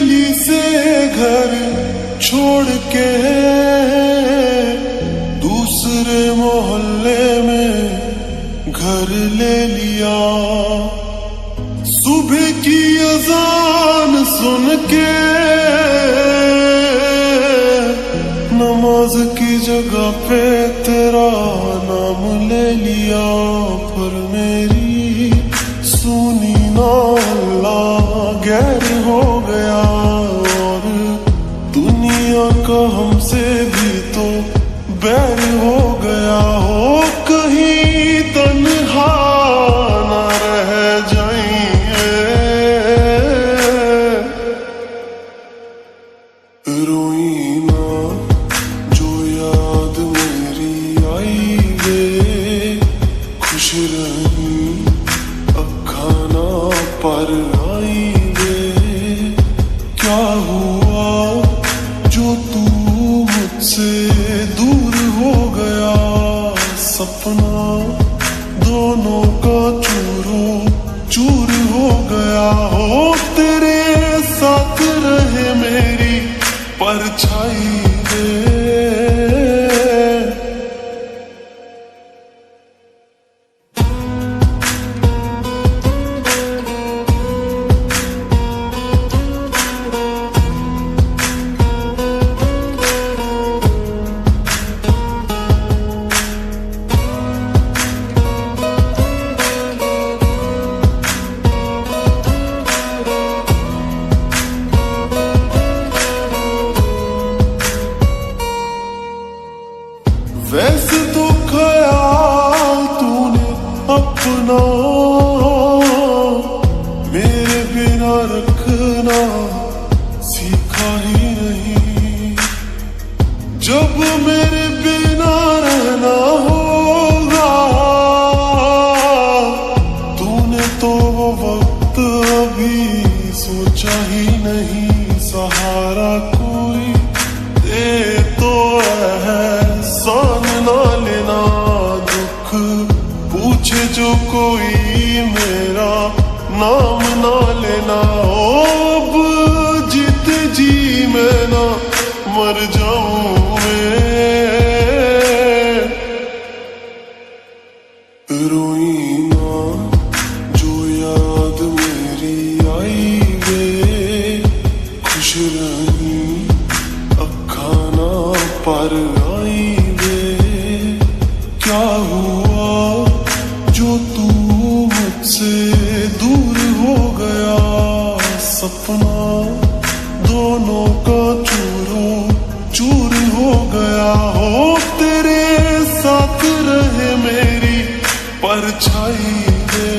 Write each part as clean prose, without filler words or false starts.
गली से घर छोड़ के दूसरे मोहल्ले में घर ले लिया। सुबह की अजान सुन के नमाज की जगह पे तेरा नाम ले लिया। पर मेरी सुनी ना अल्लाह गैर हो गया, और दुनिया का हमसे भी तो बैर हो गया। हो कहीं तन्हा ना रह जाएंगे, रोई ना जो याद मेरी आई वे, खुश रही अखा ना पर आई वे। क्या हुआ जो तू मुझसे दूर हो गया, सपना दोनों का चूरो चूर हो गया। हो तेरे साथ रहे मेरी परछाई रे। वैसे तो ख्याल तूने अपना मेरे बिना रखना सीखा ही नहीं। जब मेरे बिना रहना होगा, तूने तो वो वक्त अभी सोचा ही नहीं। सहारा कोई दे तो एहसान ना लेना, दुख पूछे जो कोई मेरा नाम ना लेना। अब जीत जी मैं ना मर जाऊं मैं, रोई ना जो याद मेरी आई वे, खुश रही अखा ना पर आई वे। क्या हुआ जो तू मुझसे दूर हो गया, सपना दोनों का चूरो चूर हो गया। हो तेरे साथ रहे मेरी परछाई रे।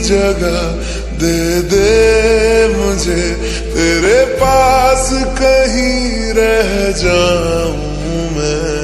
जगह दे दे मुझे तेरे पास, कहीं रह जाऊं मैं।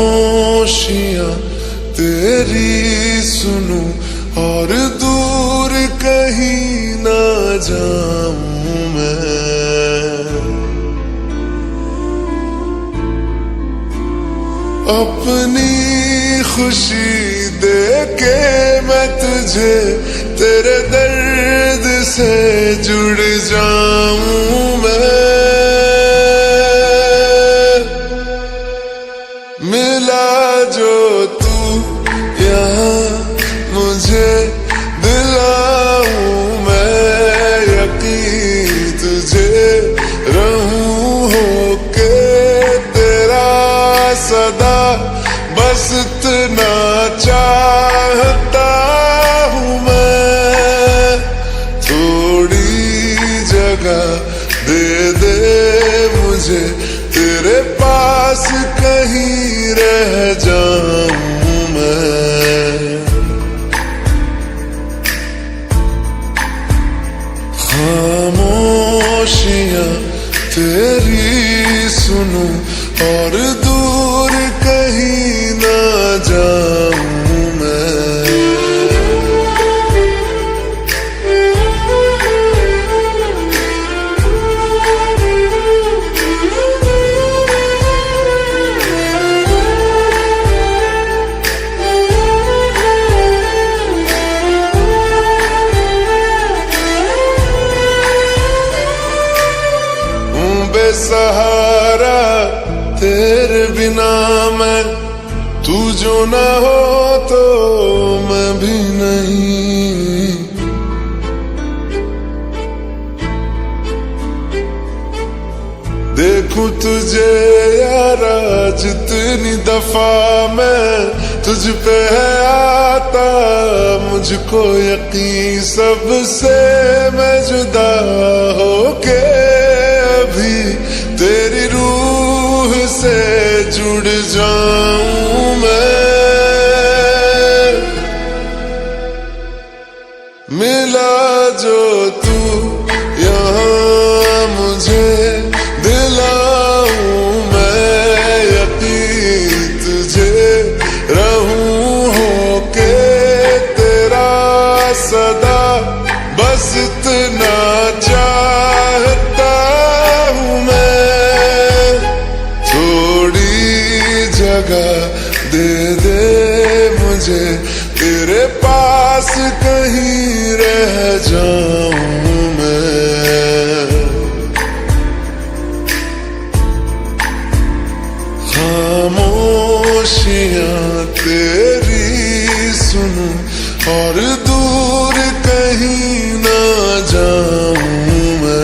खामोशियां तेरी सुनूं और दूर कहीं ना जाऊं मैं। अपनी खुशी दे के मैं तुझे तेरे दर्द से जुड़ जाऊं मैं। मिला जो तू यहाँ मुझे दिलाऊं मैं यकीन तुझे रहूं होके तेरा सदा, बस इतना चाहता हूँ मैं। थोड़ी जगह दे दे मुझे तेरे पास, कहीं रह जाऊं मैं। खामोशियां तेरी सुनूं और दूर कहीं ना जाऊं मैं। बेसहारा तेरे बिना मैं, तू जो ना हो तो मैं भी नहीं। देखूं तुझे यारा जितनी दफा मैं तुझ पे है आता, मुझको यकीन सबसे मैं जुदा होके भी तेरी रूह से जुड़ जाऊं मैं। मिला जो तू यहाँ मुझे दिलाऊं मैं यकीन तुझे रहूं होके तेरा सदा, बस इतना चाहता हूँ मैं। थोड़ी जगह दे दे मुझे तेरे पास, कहीं रह जाऊं मैं। खामोशियां तेरी सुनूं और दूर कहीं ना जाऊं मैं।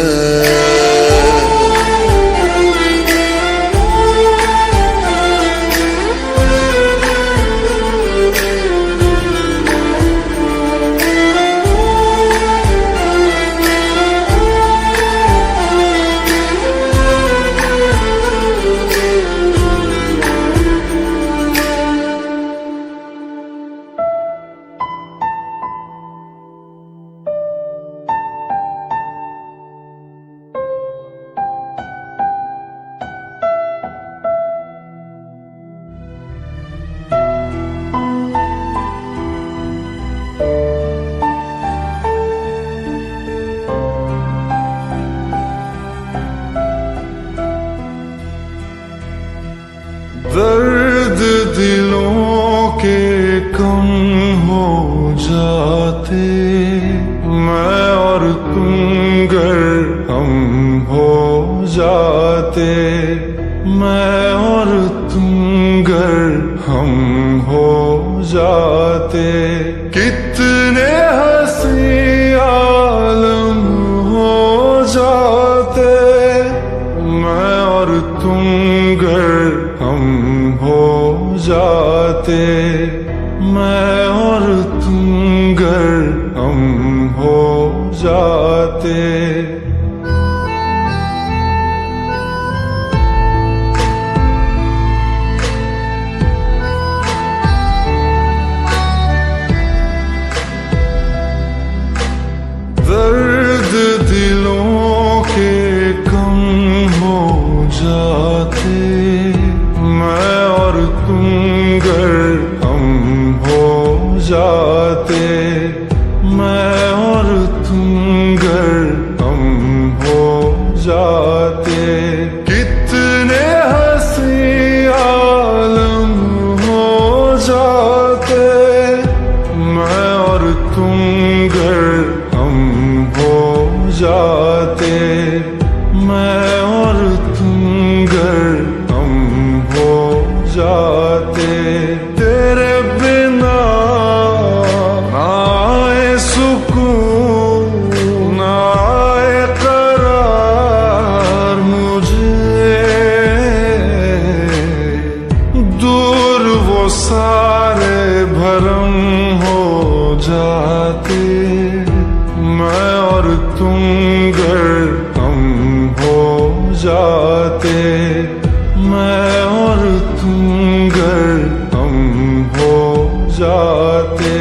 दर्द दिलों के कम हो जाते, मैं और तुम गर हम हो जाते, मैं और तुम गर हम हो जाते। कितने हंसी आलम हो जाते, मैं और तुम गर हम हो जाते, मैं और तुम गर हम हो जाते। दर्द दिलों के कम हो जाते, मैं और तुम गर हम हो जाते, मैं और तुम गर हम हो जाते। कितने हंसी आलम हो जाते, मैं और तुम गर हम हो जाते, मैं और तुम गर हम हो जाते। तेरे बिना ना आए सुकून, ना आए करार मुझे, दूर वो सारे भरम हो जाते, मैं और तुम गर हम हो जाते, मैं और तुम गर हम हो जाते।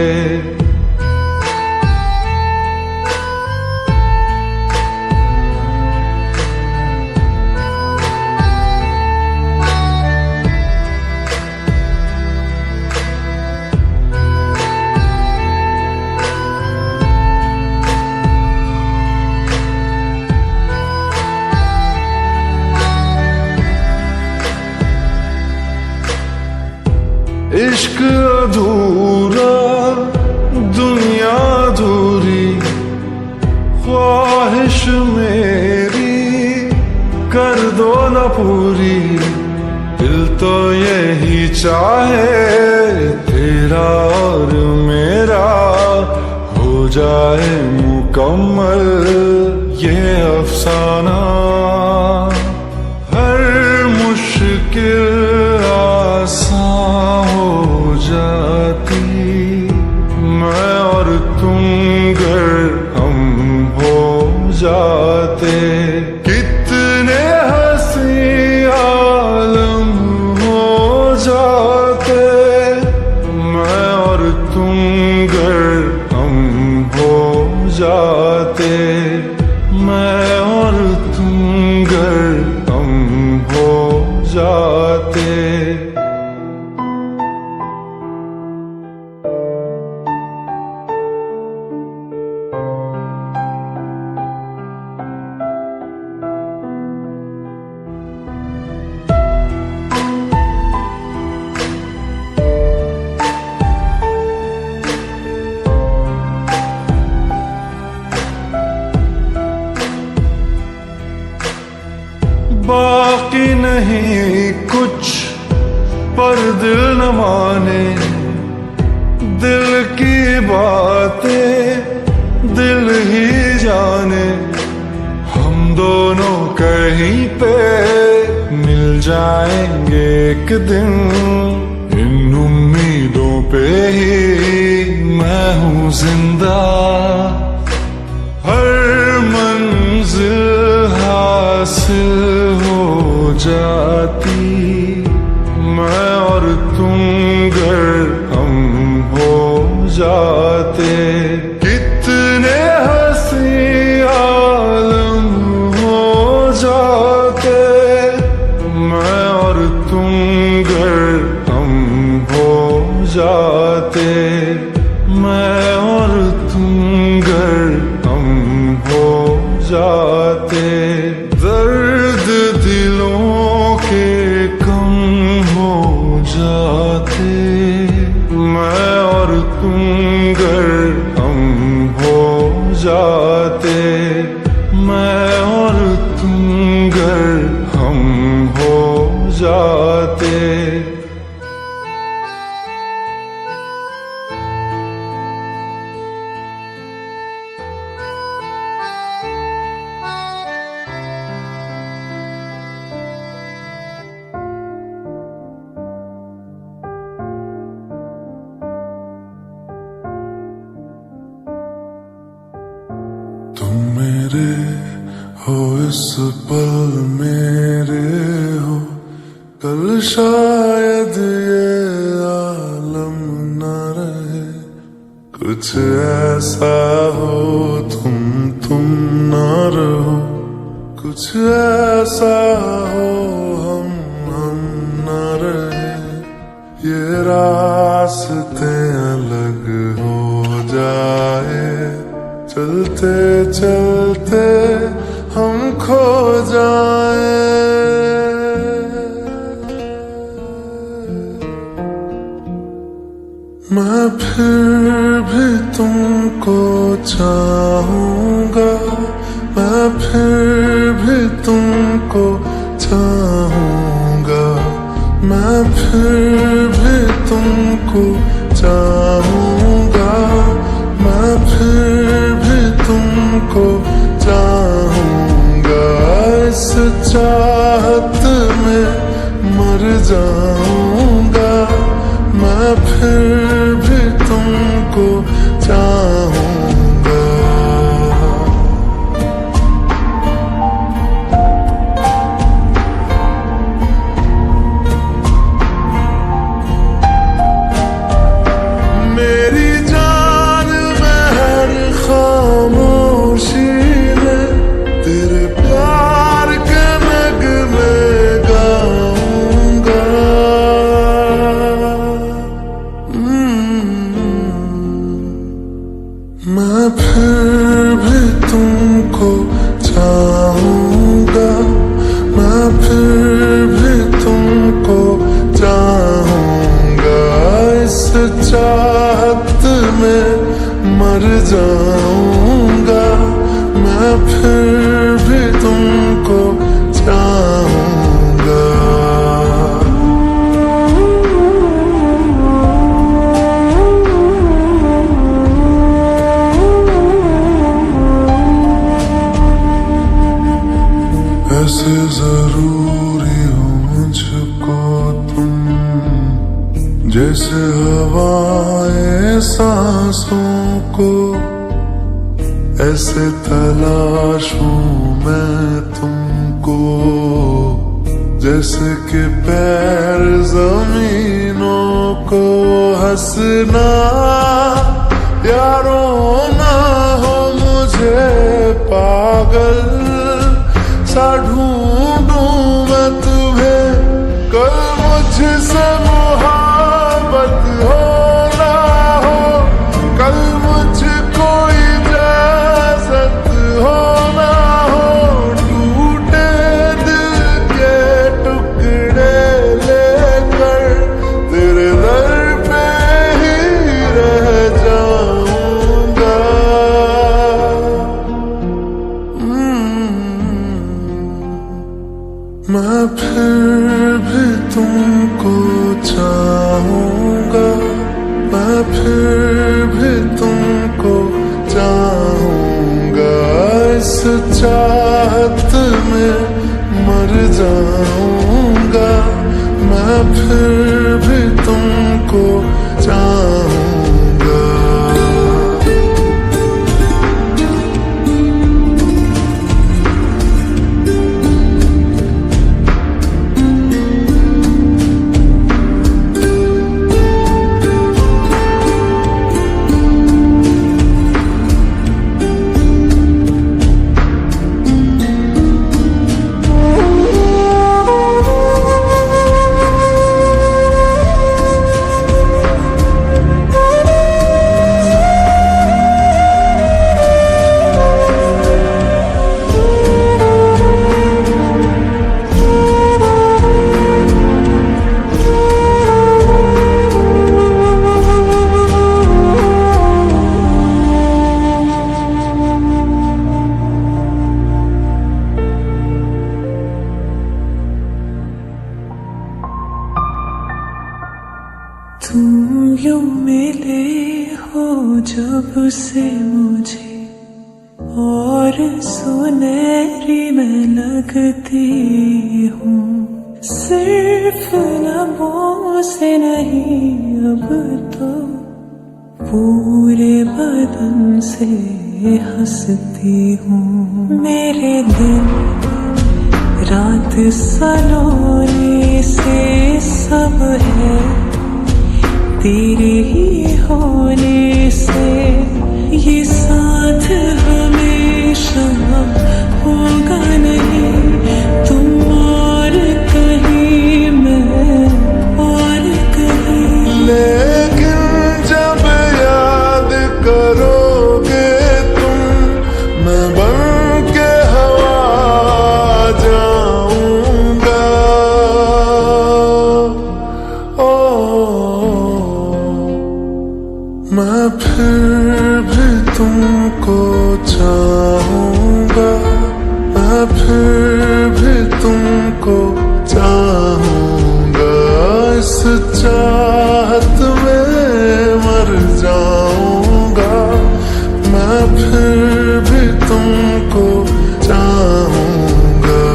चाहे तेरा और मेरा हो जाए मुकम्मल ये अफसाना। हर मुश्किल आसान हो जाती मैं और तुम गर हम हो जाते। कितने हंसी आलम हो जाते मैं और तुम गर हम हो जाते। मैं और तुम गर हम हो जाते। बाकी नहीं कुछ पर दिल न माने, दिल की बातें दिल ही जाने। हम दोनों कहीं पे मिल जाएंगे एक दिन, इन उम्मीदों पे ही मैं हूँ जिंदा। हर मंजिल हासिल हो जाती मैं और तुम गर हम हो जाते। कितने हंसी आलम हो जाते मैं और तुम गर हम हो जाते। मैं और तुम गर हम हो जाते। दर्द दिलों के कम हो जाते मैं और तुम गर हम हो जाते। मैं और तुम गर हम हो जाते। तुम मेरे हो इस पल मेरे हो, कल शायद ये आलम न रहे। कुछ ऐसा हो तुम न रहो, कुछ ऐसा हो हम न रहे। ये रास्ते अलग हो जाए, चलते चलते हम खो जाए। मैं फिर भी तुमको चाहूंगा, मैं फिर भी तुमको चाहूंगा। मैं फिर भी तुमको चाहूंगा, मैं फिर भी तुमको चाहूंगा। इस चाहत में मर जाऊंगा, मैं फिर भी तुमको चाहूंगा। मेरी जान में हर खामोशी में तेरे प्यार के नगमे गाऊंगा। मैं फिर भी तुमको चाहूंगा, मैं फिर भी तुमको चाहूंगा। इस चाहत में मर जाऊंगा, मैं फिर भी तुमको चाहूंगा। जैसे हवाएं सांसों को ऐसे तलाशूं मैं तुमको, जैसे कि पैर जमीनों को हंसना यारों ना हो मुझे पागल सा ढूंढूं मैं तुम्हें, कल मुझसे मोहब्बत हो ना हो, कल मुझको इजाजत हो ना हो, टूटे दिल के टुकड़े लेकर तेरे दर पे ही रह जाऊंगा। मैं फिर भी तुमको चाहूंगा, मैं फिर भी तुमको चाहूंगा, इस चाहत में मर जाऊंगा, मैं फिर भी तुमको चाहूंगा। तुम यूं मिले हो जब से मुझे, और सुनहरी मैं लगती हूँ, सिर्फ लबों से नहीं अब तो पूरे बदन से हंसती हूँ। मेरे दिन रात सलोने से सब है तेरे ही होने से, ये साथ हमेशा होगा नहीं, तुम और कहीं मैं और कहीं। लेकिन जब याद करोगे तुम, मैं बन के हवा जाऊंगा। मैं फिर भी तुमको चाहूंगा, मैं फिर भी तुमको चाहूंगा, इस चाहत में मर जाऊंगा, मैं फिर भी तुमको चाहूंगा।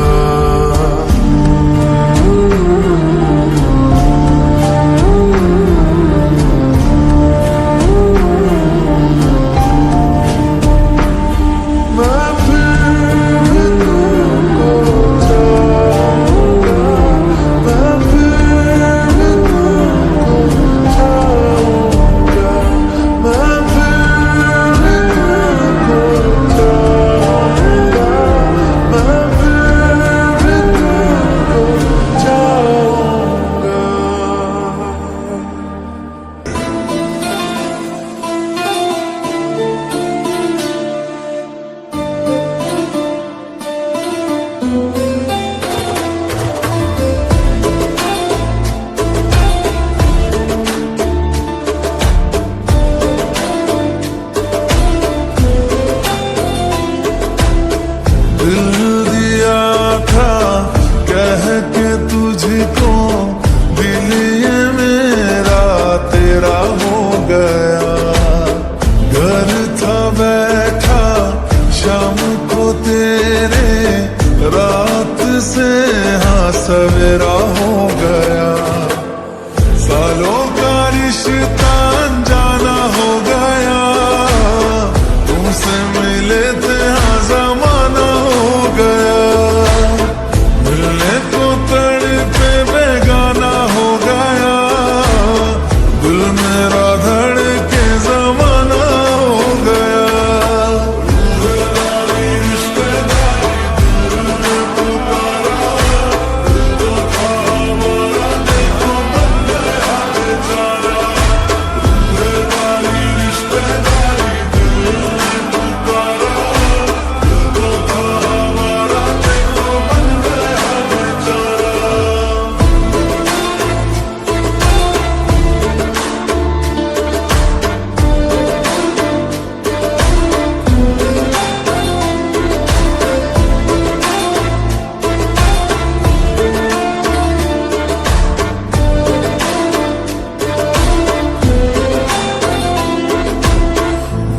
से हाँ सवेरा हो गया, सालों का लेते हाँ जमाना हो गया, मिलने को तड़पे बेगाना हो गया, दिल मेरा धड़के जमाना हो गया।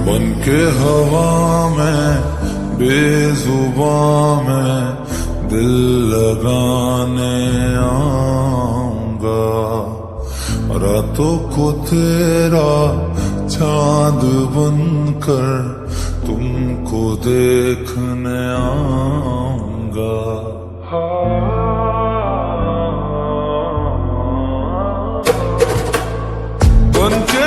बन के हवा में बेजुबां में दिल लगाने आऊंगा, रातों को तेरा चांद बनकर तुमको देखने आऊंगा। बन के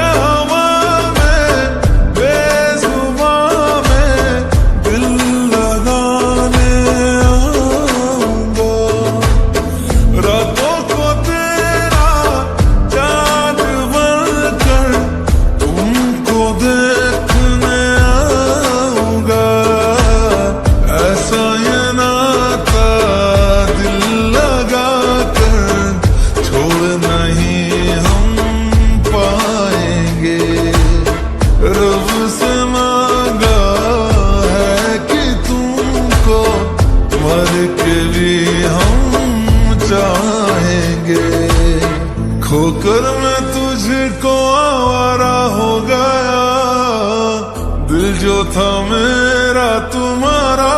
खोकर मैं तुझको आवारा हो गया, दिल जो था मेरा तुम्हारा